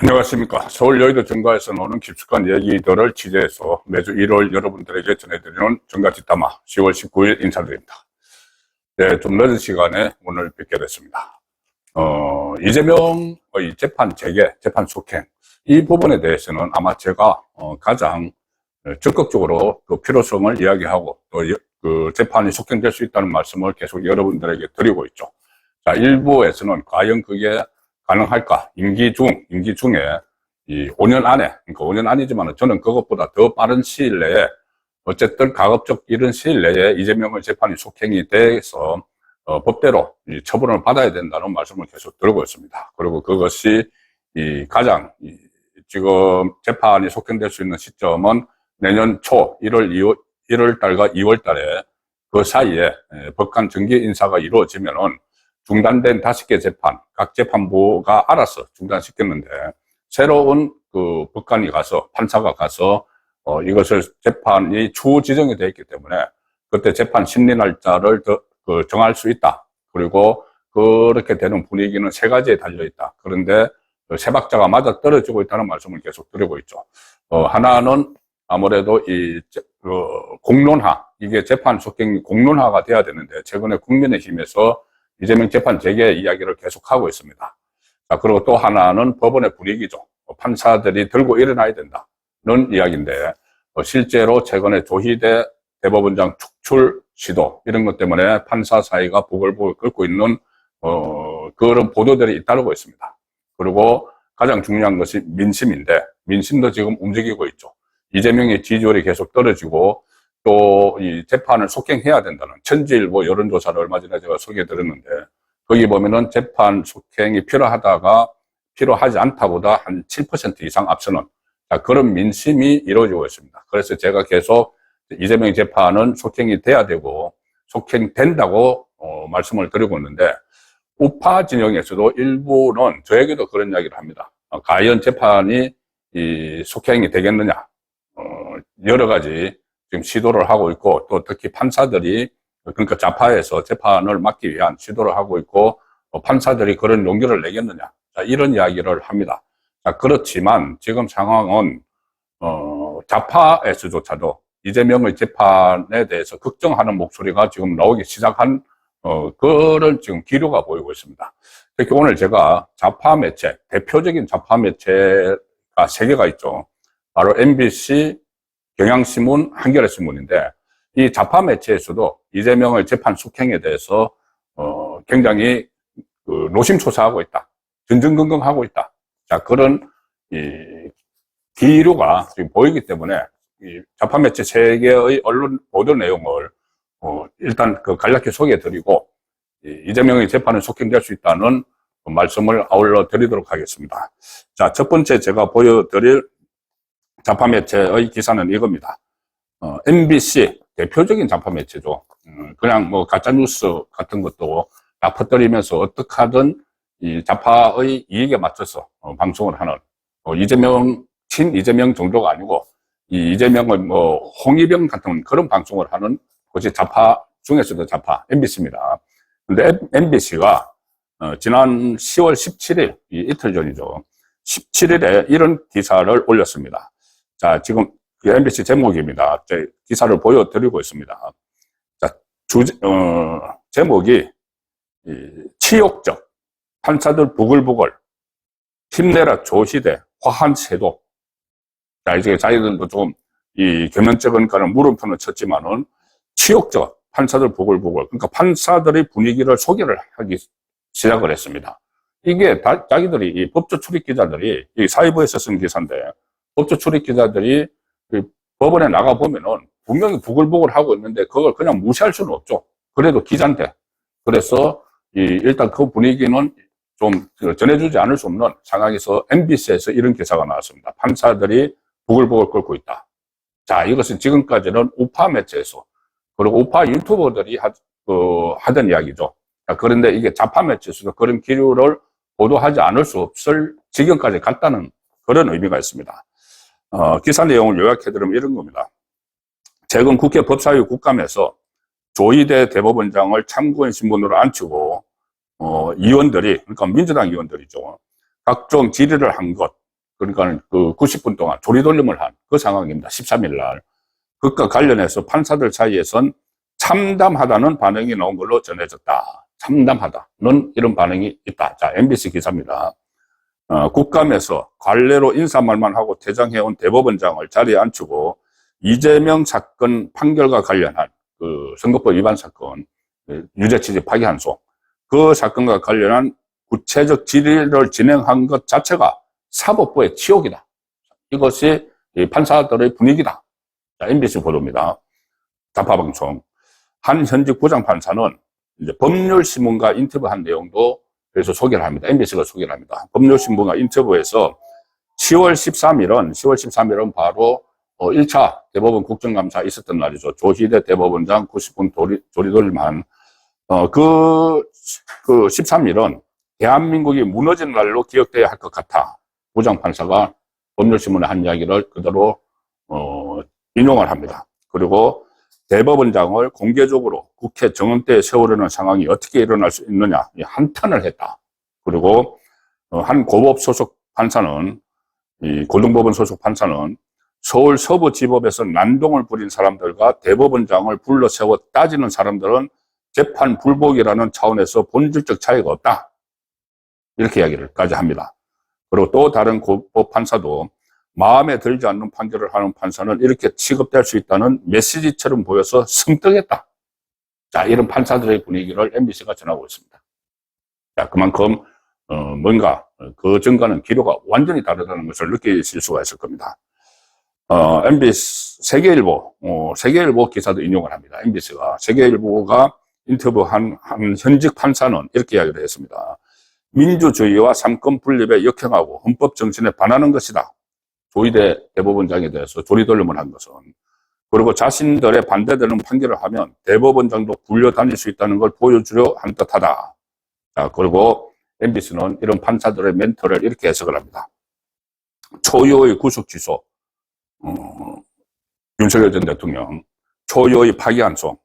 안녕하십니까. 서울 여의도 정가에서 나오는 깊숙한 얘기들을 취재해서 매주 1월 여러분들에게 전해드리는 정가뒷담화 10월 19일 인사드립니다. 네, 좀 늦은 시간에 오늘 뵙게 됐습니다. 이재명의 재판 재개, 재판 속행, 이 부분에 대해서는 아마 제가 가장 적극적으로 그 필요성을 이야기하고 또 그 재판이 속행될 수 있다는 말씀을 계속 여러분들에게 드리고 있죠. 자, 일부에서는 과연 그게 가능할까? 임기 중에 이 5년 안에, 그러니까 5년 아니지만 저는 그것보다 더 빠른 시일 내에 어쨌든 가급적 이런 시일 내에 이재명의 재판이 속행이 돼서 법대로 이 처분을 받아야 된다는 말씀을 계속 드리고 있습니다. 그리고 그것이 가장 지금 재판이 속행될 수 있는 시점은 내년 초 1월 달과 2월 달에 그 사이에 법관 정기 인사가 이루어지면은 중단된 5개 재판, 각 재판부가 알아서 중단시켰는데, 새로운 그 법관이 가서, 판사가 가서, 이것을 재판이 추후 지정이 되어 있기 때문에, 그때 재판 심리 날짜를 정할 수 있다. 그리고 그렇게 되는 분위기는 3가지에 달려있다. 그런데 세 박자가 맞아 떨어지고 있다는 말씀을 계속 드리고 있죠. 하나는 아무래도 공론화, 이게 재판 속행이 공론화가 돼야 되는데, 최근에 국민의힘에서 이재명 재판 재개 이야기를 계속하고 있습니다. 자, 그리고 또 하나는 법원의 분위기죠. 판사들이 들고 일어나야 된다는 이야기인데, 실제로 최근에 조희대 대법원장 축출 시도, 이런 것 때문에 판사 사이가 보글보글 끓고 있는, 그런 보도들이 잇따르고 있습니다. 그리고 가장 중요한 것이 민심인데, 민심도 지금 움직이고 있죠. 이재명의 지지율이 계속 떨어지고, 또 이 재판을 속행해야 된다는 천지일보 여론조사를 얼마 전에 제가 소개해드렸는데, 거기 보면은 재판 속행이 필요하지 않다보다 한 7% 이상 앞서는 그런 민심이 이루어지고 있습니다. 그래서 제가 계속 이재명 재판은 속행이 돼야 되고 속행된다고 말씀을 드리고 있는데, 우파 진영에서도 일부는 저에게도 그런 이야기를 합니다. 과연 재판이 속행이 되겠느냐, 여러 가지 지금 시도를 하고 있고, 또 특히 판사들이, 그러니까 좌파에서 재판을 막기 위한 시도를 하고 있고, 판사들이 그런 용기를 내겠느냐, 자, 이런 이야기를 합니다. 자, 그렇지만 지금 상황은 좌파에서조차도 이재명의 재판에 대해서 걱정하는 목소리가 지금 나오기 시작한 그런 지금 기류가 보이고 있습니다. 특히 오늘 제가 좌파 매체, 대표적인 좌파 매체가 3개가 있죠. 바로 MBC, 경향신문, 한겨레신문인데, 이 좌파 매체에서도 이재명의 재판 속행에 대해서 굉장히 노심초사하고 있다, 전전긍긍하고 있다. 자, 그런 기류가 지금 보이기 때문에 이 좌파 매체 3개의 언론 보도 내용을 일단 간략히 소개해드리고, 이재명의 재판은 속행될 수 있다는 말씀을 아울러 드리도록 하겠습니다. 자, 첫 번째 제가 보여드릴 좌파 매체의 기사는 이겁니다. MBC, 대표적인 좌파 매체죠. 그냥 뭐 가짜뉴스 같은 것도 다 퍼뜨리면서 어떻게 하든 이 좌파의 이익에 맞춰서 방송을 하는, 친 이재명 정도가 아니고, 이 이재명의 뭐 홍위병 같은 그런 방송을 하는 것이 좌파 중에서도 좌파, MBC입니다. 근데 MBC가 지난 10월 17일, 이틀 전이죠. 17일에 이런 기사를 올렸습니다. 자, 지금 MBC 제목입니다. 제 기사를 보여드리고 있습니다. 자, 제목이 치욕적, 판사들 부글부글, 힘내라 조시대, 화한 세도. 자, 이제 자기들도 좀 겸연쩍은 그런 물음표는 쳤지만은 치욕적, 판사들 부글부글. 그러니까 판사들의 분위기를 소개를 하기 시작을 했습니다. 이게 자기들이 이 법조 출입 기자들이 이 사회부에서 쓴 기사인데, 법조 출입 기자들이 법원에 나가보면은 분명히 부글부글 하고 있는데 그걸 그냥 무시할 수는 없죠. 그래도 기자인데. 그래서 일단 그 분위기는 좀 전해주지 않을 수 없는 상황에서 MBC에서 이런 기사가 나왔습니다. 판사들이 부글부글 끓고 있다. 자, 이것은 지금까지는 우파 매체에서, 그리고 우파 유튜버들이 하던 이야기죠. 자, 그런데 이게 좌파 매체에서도 그런 기류를 보도하지 않을 수 없을 지경까지 갔다는 그런 의미가 있습니다. 기사 내용을 요약해드리면 이런 겁니다. 최근 국회 법사위 국감에서 조희대 대법원장을 참고인 신분으로 앉히고 의원들이, 그러니까 민주당 의원들이죠, 각종 질의를 한 것, 그러니까 그 90분 동안 조리돌림을 한 그 상황입니다. 13일 날. 그것과 관련해서 판사들 사이에선 참담하다는 반응이 나온 걸로 전해졌다. 참담하다는 이런 반응이 있다. 자, MBC 기사입니다. 국감에서 관례로 인사말만 하고 퇴장해온 대법원장을 자리에 앉히고 이재명 사건 판결과 관련한 그 선거법 위반 사건, 유죄 취지 파기환송, 그 사건과 관련한 구체적 질의를 진행한 것 자체가 사법부의 치욕이다. 이것이 판사들의 분위기다. 자, MBC 보도입니다. 자파방송. 한 현직 부장판사는 이제 법률신문과 인터뷰한 내용도 그래서 소개를 합니다. MBC가 소개를 합니다. 법률신문과 인터뷰에서 10월 13일은 바로 1차 대법원 국정감사 있었던 날이죠. 조희대 대법원장 90분 조리돌림한 그 13일은 대한민국이 무너진 날로 기억돼야 할 것 같아. 부장판사가 법률신문에 한 이야기를 그대로 인용을 합니다. 그리고 대법원장을 공개적으로 국회 정원대에 세우려는 상황이 어떻게 일어날 수 있느냐 한탄을 했다. 그리고 한 고법 소속 판사는, 이 고등법원 소속 판사는 서울 서부지법에서 난동을 부린 사람들과 대법원장을 불러 세워 따지는 사람들은 재판 불복이라는 차원에서 본질적 차이가 없다. 이렇게 이야기를까지 합니다. 그리고 또 다른 고법 판사도 마음에 들지 않는 판결을 하는 판사는 이렇게 취급될 수 있다는 메시지처럼 보여서 성떡했다. 자, 이런 판사들의 분위기를 MBC가 전하고 있습니다. 자, 그만큼 뭔가 그 전과는 기류가 완전히 다르다는 것을 느끼실 수가 있을 겁니다. MBC 세계일보 기사도 인용을 합니다. MBC가 세계일보가 인터뷰한 한 현직 판사는 이렇게 이야기를 했습니다. 민주주의와 삼권 분립에 역행하고 헌법 정신에 반하는 것이다. 조희대 대법원장에 대해서 조리돌림을 한 것은. 그리고 자신들의 반대되는 판결을 하면 대법원장도 굴려다닐 수 있다는 걸 보여주려 한 듯하다. 자, 그리고 MBC는 이런 판사들의 멘트를 이렇게 해석을 합니다. 초유의 구속 취소, 윤석열 전 대통령, 초유의 파기환송,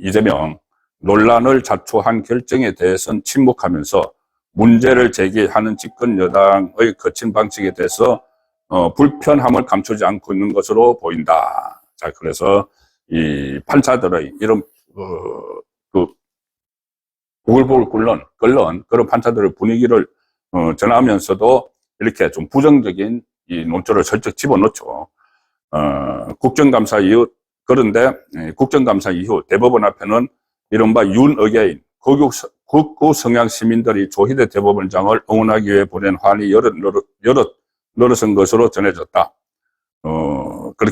이재명, 논란을 자초한 결정에 대해서는 침묵하면서 문제를 제기하는 집권 여당의 거친 방식에 대해서 불편함을 감추지 않고 있는 것으로 보인다. 자, 그래서 이 판사들의 이런 부글부글 끓는 그런 판사들의 분위기를 전하면서도 이렇게 좀 부정적인 이 논조를 슬쩍 집어넣죠. 국정감사 이후, 그런데 국정감사 이후 대법원 앞에는 이른바 윤어게인 극우 성향 시민들이 조희대 대법원장을 응원하기 위해 보낸 환이 늘어선 것으로 전해졌다.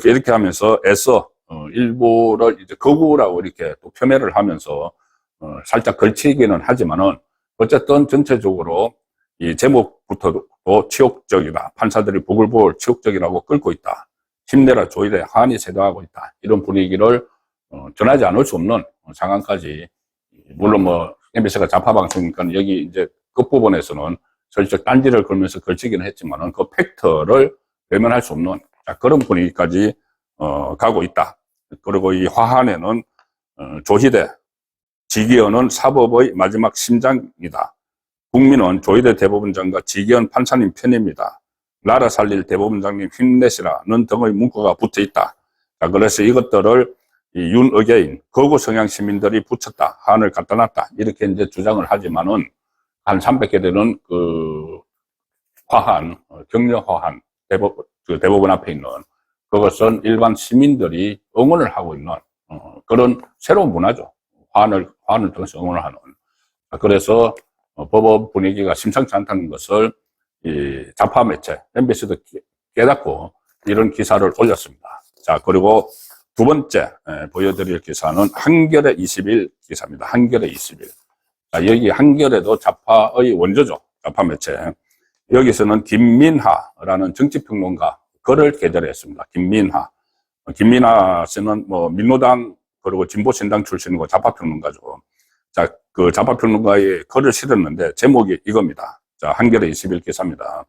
이렇게 하면서 애써 일부를 이제 극우라고 이렇게 또 폄훼를 하면서 살짝 걸치기는 하지만은 어쨌든 전체적으로 이 제목부터도 치욕적이다. 판사들이 부글부글 치욕적이라고 끌고 있다. 힘내라 조희대, 한이 세도하고 있다. 이런 분위기를 전하지 않을 수 없는 상황까지, 물론 뭐 MBC가 좌파방송이니까 여기 이제 끝부분에서는 슬쩍 딴지를 걸면서 걸치기는 했지만은 그 팩트를 외면할 수 없는 그런 분위기까지 가고 있다. 그리고 이 화한에는 조희대, 지기현은 사법의 마지막 심장이다. 국민은 조희대 대법원장과 지기현 판사님 편입니다. 나라 살릴 대법원장님 힘내시라는 등의 문구가 붙어 있다. 자, 그래서 이것들을 이 윤어게인, 거구 성향 시민들이 붙였다. 한을 갖다 놨다. 이렇게 이제 주장을 하지만은 한 300개 되는 그 화한, 격려 화한, 대법원 앞에 있는 그것은 일반 시민들이 응원을 하고 있는 그런 새로운 문화죠. 화환을 통해서 응원을 하는. 그래서 법원 분위기가 심상치 않다는 것을 이 좌파 매체, MBC도 깨닫고 이런 기사를 올렸습니다. 자, 그리고 두 번째 보여드릴 기사는 한겨레 20일 기사입니다. 한겨레 20일. 자, 여기 한겨레도 좌파의 원조죠. 좌파 매체. 여기서는 김민하라는 정치평론가 글을 게재했습니다. 김민하 씨는 뭐 민노당 그리고 진보신당 출신이고 좌파평론가죠. 자, 그 좌파평론가의 글을 실었는데 제목이 이겁니다. 자, 한겨레 21 기사입니다.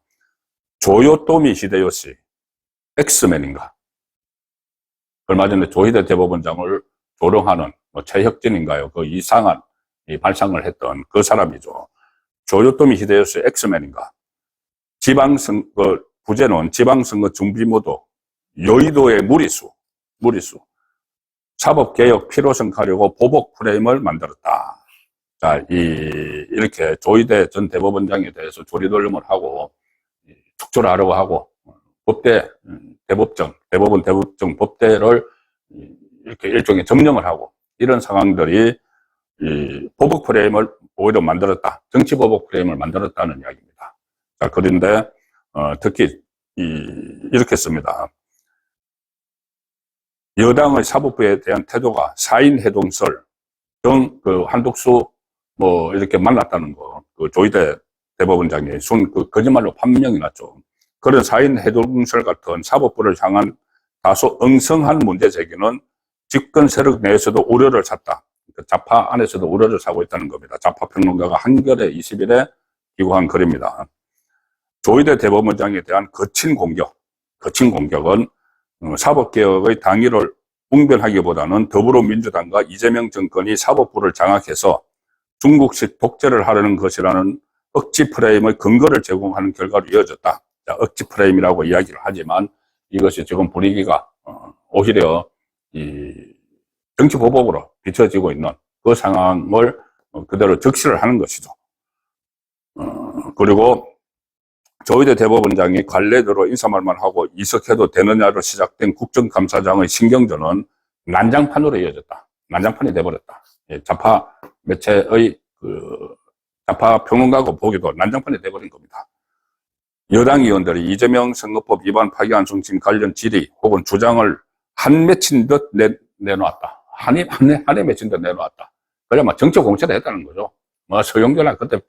조요토미 히데요시 엑스맨인가? 얼마 전에 조희대 대법원장을 조롱하는 뭐 최혁진인가요? 그 이상한 이 발상을 했던 그 사람이죠. 조요토미 히데요시 엑스맨인가? 부제는 지방선거 준비모두, 여의도의 무리수, 사법개혁 필요성 가려고 보복 프레임을 만들었다. 자, 이렇게 조희대 전 대법원장에 대해서 조리돌림을 하고, 축조를 하려고 하고, 대법원 대법정 법대를 이렇게 일종의 점령을 하고, 이런 상황들이 보복 프레임을 오히려 만들었다. 정치 보복 프레임을 만들었다는 이야기입니다. 자, 그런데, 특히, 이렇게 씁니다. 여당의 사법부에 대한 태도가 사인 해동설 등 한독수 이렇게 만났다는 거, 조희대 대법원장이 거짓말로 판명이 났죠. 그런 사인 해동설 같은 사법부를 향한 다소 엉성한 문제 제기는 집권 세력 내에서도 우려를 샀다. 좌파 안에서도 우려를 사고 있다는 겁니다. 좌파 평론가가 한겨레 20일에 기고한 글입니다. 조희대 대법원장에 대한 거친 공격은 사법개혁의 당위를 웅변하기보다는 더불어민주당과 이재명 정권이 사법부를 장악해서 중국식 독재를 하려는 것이라는 억지 프레임의 근거를 제공하는 결과로 이어졌다. 자, 억지 프레임이라고 이야기를 하지만 이것이 지금 분위기가 오히려 정치 보복으로 비춰지고 있는 그 상황을 그대로 적시를 하는 것이죠. 그리고 조희대 대법원장이 관례대로 인사말만 하고 이석해도 되느냐로 시작된 국정감사장의 신경전은 난장판으로 이어졌다. 난장판이 돼버렸다. 좌파 매체의 좌파 평론가고 보기도 난장판이 돼버린 겁니다. 여당 의원들이 이재명 선거법 위반 파기환송 진 관련 질의 혹은 주장을 한 맺힌 듯 내놓았다. 한이 맺힌 듯 내놓았다. 그래, 정치 공세를 했다는 거죠. 서영교나 그때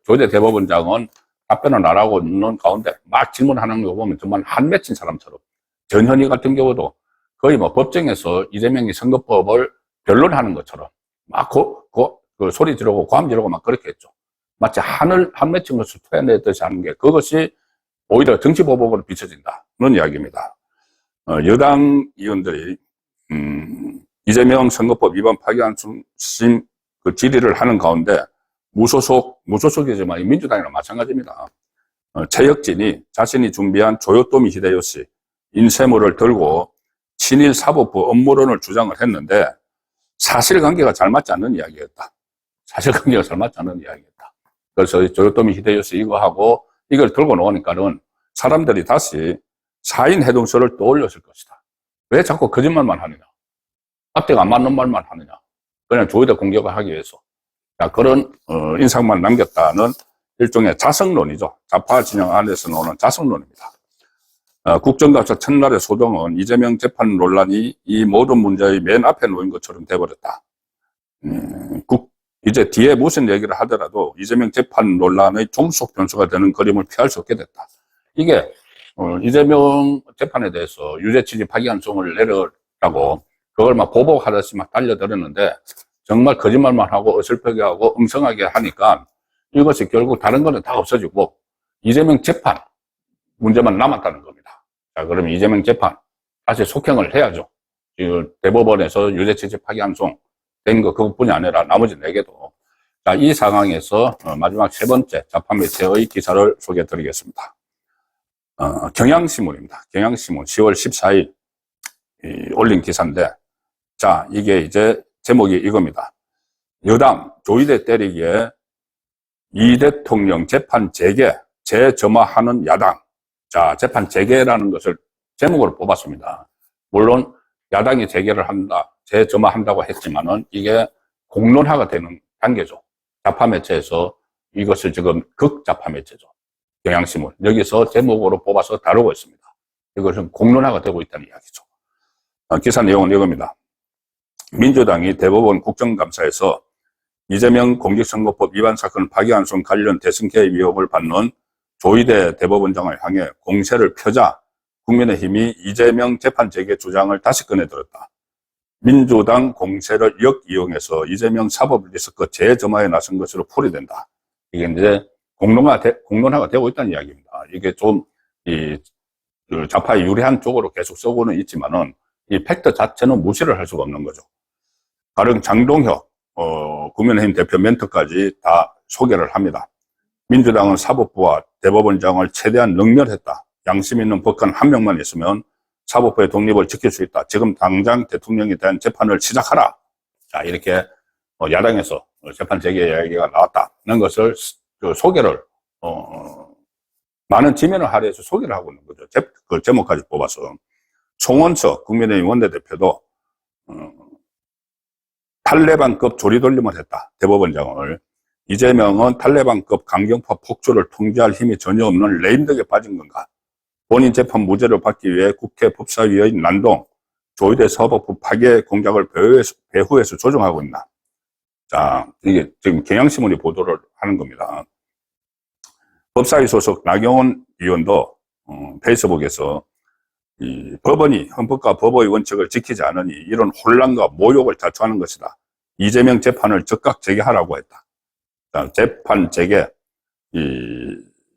조희대 대법원장은 답변을 안 하고 있는 가운데 막 질문하는 거 보면 정말 한 맺힌 사람처럼. 전현희 같은 경우도 거의 법정에서 이재명이 선거법을 변론하는 것처럼 막 소리 지르고 고함 지르고 막 그렇게 했죠. 마치 한 맺힌 것을 토해내듯이 하는 게 그것이 오히려 정치 보복으로 비춰진다는 이야기입니다. 여당 의원들이 이재명 선거법 위반 파기환송 질의를 하는 가운데 무소속이지만 민주당이랑 마찬가지입니다. 최혁진이 자신이 준비한 조요토미 히데요시 인쇄물을 들고 친일 사법부 업무론을 주장을 했는데 사실관계가 잘 맞지 않는 이야기였다. 그래서 조요토미 히데요시 이거 이걸 들고 나오니까는 사람들이 다시 사인 해동설을 떠올렸을 것이다. 왜 자꾸 거짓말만 하느냐? 앞뒤가 안 맞는 말만 하느냐? 그냥 조희대 공격을 하기 위해서. 그런 인상만 남겼다는 일종의 자성론이죠. 좌파 진영 안에서 나오는 자성론입니다. 국정감사 첫날의 소동은 이재명 재판 논란이 이 모든 문제의 맨 앞에 놓인 것처럼 돼버렸다. 이제 뒤에 무슨 얘기를 하더라도 이재명 재판 논란의 종속 변수가 되는 그림을 피할 수 없게 됐다. 이게 이재명 재판에 대해서 유죄 취지 파기환송을 내려라고 그걸 보복하듯이 달려들었는데 정말 거짓말만 하고 어설프게 하고 엉성하게 하니까 이것이 결국 다른 거는 다 없어지고 이재명 재판 문제만 남았다는 겁니다. 자, 그러면 이재명 재판 다시 속행을 해야죠. 지금 대법원에서 유죄 취지 파기환송 된 거 그것뿐이 아니라 나머지 4개도. 자, 이 상황에서 마지막 세 번째 좌파 매체의 기사를 소개해 드리겠습니다. 경향신문입니다. 경향신문 10월 14일 올린 기사인데, 자, 이게 이제 제목이 이겁니다. 여당 조희대 때리기에 이 대통령 재판 재개 재점화하는 야당. 자, 재판 재개라는 것을 제목으로 뽑았습니다. 물론 야당이 재개를 한다, 재점화한다고 했지만은 이게 공론화가 되는 단계죠. 좌파 매체에서 이것을 지금 극좌파 매체죠. 경향신문. 여기서 제목으로 뽑아서 다루고 있습니다. 이것은 공론화가 되고 있다는 이야기죠. 기사 내용은 이겁니다. 민주당이 대법원 국정감사에서 이재명 공직선거법 위반 사건 파기환송 관련 대선 개입 의혹을 받는 조희대 대법원장을 향해 공세를 펴자 국민의힘이 이재명 재판 재개 주장을 다시 꺼내들었다. 민주당 공세를 역이용해서 이재명 사법 리스크 재점화에 나선 것으로 풀이된다. 이게 이제 공론화가 되고 있다는 이야기입니다. 이게 좀 좌파에 유리한 쪽으로 계속 쓰고는 있지만은 이 팩트 자체는 무시를 할 수가 없는 거죠. 가령 장동혁 국민의힘 대표 멘트까지 다 소개를 합니다. 민주당은 사법부와 대법원장을 최대한 능멸했다. 양심 있는 법관 한 명만 있으면 사법부의 독립을 지킬 수 있다. 지금 당장 대통령에 대한 재판을 시작하라. 자, 이렇게 야당에서 재판 재개 이야기가 나왔다는 것을 소개를 많은 지면을 할애해서 소개를 하고 있는 거죠. 그 제목까지 뽑아서. 송원석 국민의힘 원내대표도 탈레반급 조리돌림을 했다. 대법원장을. 이재명은 탈레반급 강경파 폭주를 통제할 힘이 전혀 없는 레임덕에 빠진 건가? 본인 재판 무죄를 받기 위해 국회 법사위의 난동, 조희대 사법부 파괴 공작을 배후에서 조종하고 있나? 자, 이게 지금 경향신문이 보도를 하는 겁니다. 법사위 소속 나경원 의원도 페이스북에서 이 법원이 헌법과 법의 원칙을 지키지 않으니 이런 혼란과 모욕을 자초하는 것이다. 이재명 재판을 즉각 재개하라고 했다. 자, 재판 재개,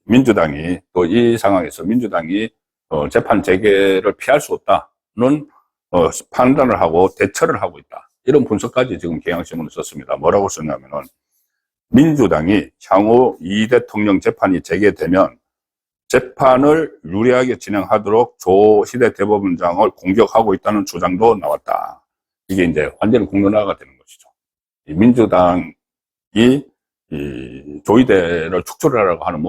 민주당이 또 이 상황에서 민주당이 재판 재개를 피할 수 없다는 판단을 하고 대처를 하고 있다. 이런 분석까지 지금 경향신문을 썼습니다. 뭐라고 썼냐면은 민주당이 향후 이 대통령 재판이 재개되면 재판을 유리하게 진행하도록 조희대 대법원장을 공격하고 있다는 주장도 나왔다. 이게 이제 완전히 공론화가 되는 것이죠. 이 민주당이 이 조희대를 축출하려고 하는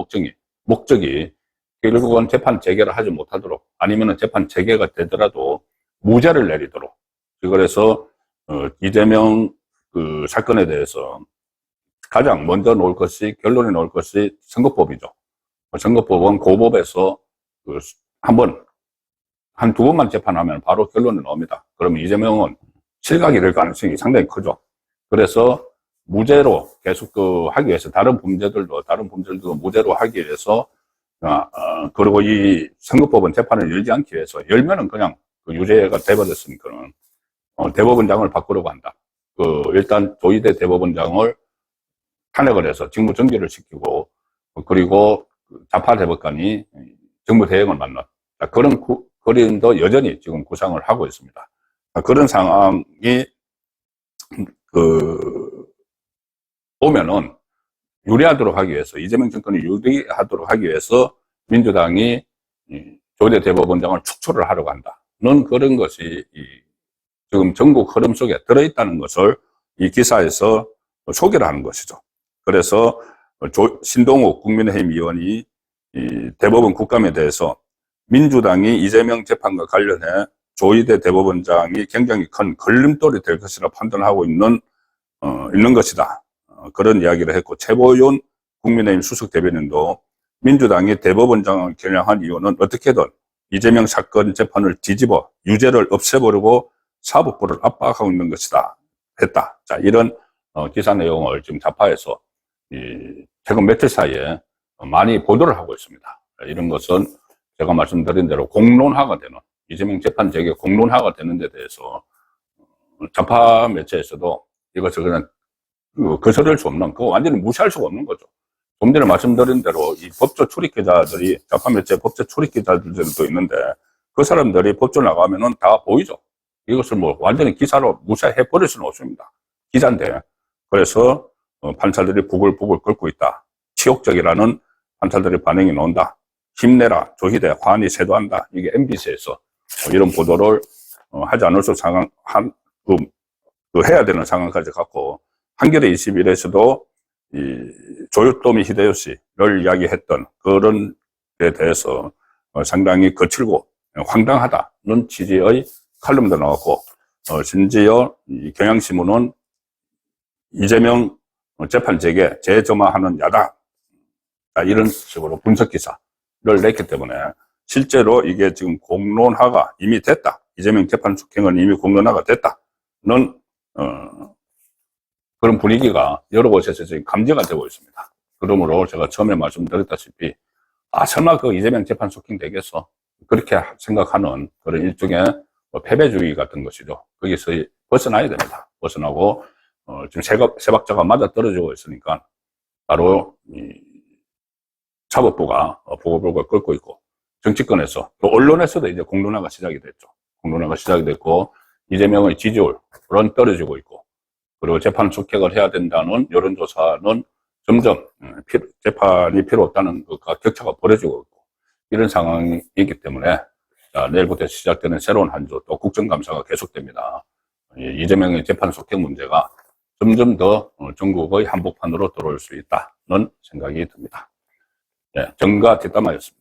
목적이 결국은 재판 재개를 하지 못하도록 아니면 재판 재개가 되더라도 무죄를 내리도록. 그래서 이재명 그 사건에 대해서 가장 먼저 결론이 나올 것이 선거법이죠. 선거법은 고법에서 한두 번만 재판하면 바로 결론이 나옵니다. 그러면 이재명은 실각이 될 가능성이 상당히 크죠. 그래서 무죄로 계속 하기 위해서 다른 범죄들도 무죄로 하기 위해서 그리고 이 선거법은 재판을 열지 않기 위해서 열면은 그냥 유죄가 돼버렸으니까는 대법원장을 바꾸려고 한다. 일단 조희대 대법원장을 탄핵을 해서 직무 정지를 시키고 그리고 자파 대법관이 정부 대행을 만난 그런 그림도 여전히 지금 구상을 하고 있습니다. 그런 상황이 오면은 유리하도록 하기 위해서 이재명 정권이 유리하도록 하기 위해서 민주당이 조희대 대법원장을 축출을 하려고 한다는 그런 것이 지금 전국 흐름 속에 들어있다는 것을 이 기사에서 소개를 하는 것이죠. 그래서 신동욱 국민의힘 의원이 이 대법원 국감에 대해서 민주당이 이재명 재판과 관련해 조희대 대법원장이 굉장히 큰 걸림돌이 될 것이라 판단하고 있는 것이다. 그런 이야기를 했고, 최보윤 국민의힘 수석 대변인도 민주당이 대법원장을 겨냥한 이유는 어떻게든 이재명 사건 재판을 뒤집어 유죄를 없애버리고 사법부를 압박하고 있는 것이다. 했다. 자, 이런 기사 내용을 지금 좌파에서 최근 며칠 사이에 많이 보도를 하고 있습니다. 이런 것은 제가 말씀드린 대로 공론화가 되는, 이재명 재판 재개 공론화가 되는 데 대해서 좌파 매체에서도 이것을 그냥 거스를 수 없는, 그거 완전히 무시할 수가 없는 거죠. 좀 전에 말씀드린 대로 이 법조 출입 기자들이, 좌파 매체 법조 출입 기자들도 있는데 그 사람들이 법조 나가면은 다 보이죠. 이것을 뭐 완전히 기사로 무시해 버릴 수는 없습니다. 기자인데. 그래서 판사들이 부글부글 끓고 있다. 치욕적이라는 판사들의 반응이 나온다. 힘내라. 조희대 환히 세도한다. 이게 MBC에서 이런 보도를 하지 않을 수 해야 되는 상황까지 갖고, 한겨레 21에서도 이 조요토미 히데요시를 이야기했던 그런 데 대해서 상당히 거칠고 황당하다는 취지의 칼럼도 나왔고, 심지어 이 경향신문은 이재명 재판 재개 재점화하는 야당, 이런 식으로 분석 기사를 냈기 때문에 실제로 이게 지금 공론화가 이미 됐다. 이재명 재판 속행은 이미 공론화가 됐다는 그런 분위기가 여러 곳에서 지금 감지가 되고 있습니다. 그러므로 제가 처음에 말씀드렸다시피 설마 그 이재명 재판 속행 되겠어? 그렇게 생각하는 그런 일종의 패배주의 같은 것이죠. 거기서 벗어나야 됩니다. 벗어나고 지금 세 박자가 맞아 떨어지고 있으니까 바로 이 사법부가 보글보글 끓고 있고, 정치권에서 또 언론에서도 이제 공론화가 시작이 됐죠. 공론화가 시작이 됐고, 이재명의 지지율은 떨어지고 있고, 그리고 재판 속행을 해야 된다는 여론조사는 점점 재판이 필요 없다는 것과 격차가 벌어지고 있고 이런 상황이기 때문에 내일부터 시작되는 새로운 한 주 또 국정감사가 계속됩니다. 이재명의 재판 속행 문제가 점점 더 전국의 한복판으로 들어올 수 있다는 생각이 듭니다. 네, 정가 뒷담화였습니다.